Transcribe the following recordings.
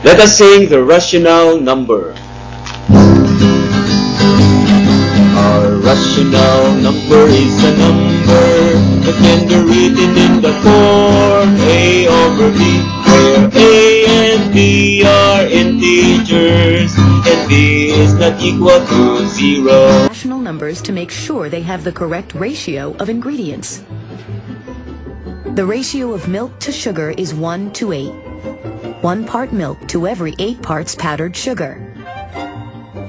Let us sing the rational number. Our rational number is a number that can be written in the form A over B, where A and B are integers and B is not equal to 0. Rational numbers to make sure they have the correct ratio of ingredients. The ratio of milk to sugar is 1 to 8. 1 part milk to every 8 parts powdered sugar.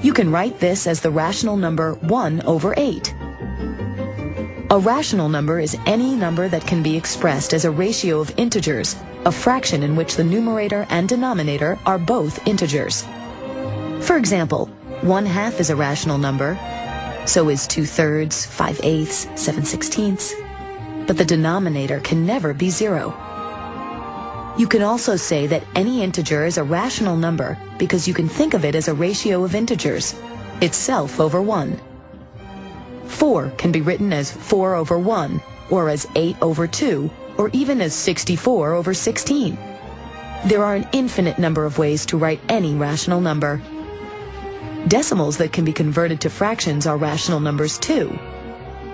You can write this as the rational number 1 over 8. A rational number is any number that can be expressed as a ratio of integers, a fraction in which the numerator and denominator are both integers. For example, 1/2 is a rational number, so is 2/3, 5/8, 7/16, but the denominator can never be 0. You can also say that any integer is a rational number because you can think of it as a ratio of integers, itself over 1. 4 can be written as 4 over 1, or as 8 over 2, or even as 64 over 16. There are an infinite number of ways to write any rational number. Decimals that can be converted to fractions are rational numbers too,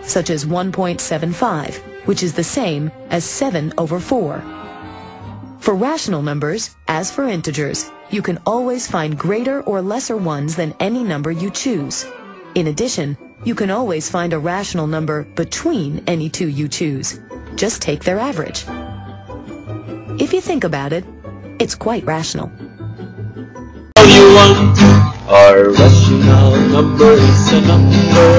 such as 1.75, which is the same as 7 over 4. For rational numbers, as for integers, you can always find greater or lesser ones than any number you choose. In addition, you can always find a rational number between any two you choose. Just take their average. If you think about it, it's quite rational. You want our rational number is a number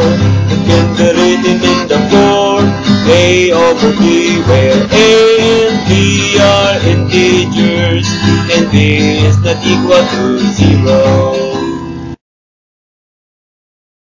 that can be written in the form A over B, where A and B are integers and B is not equal to 0.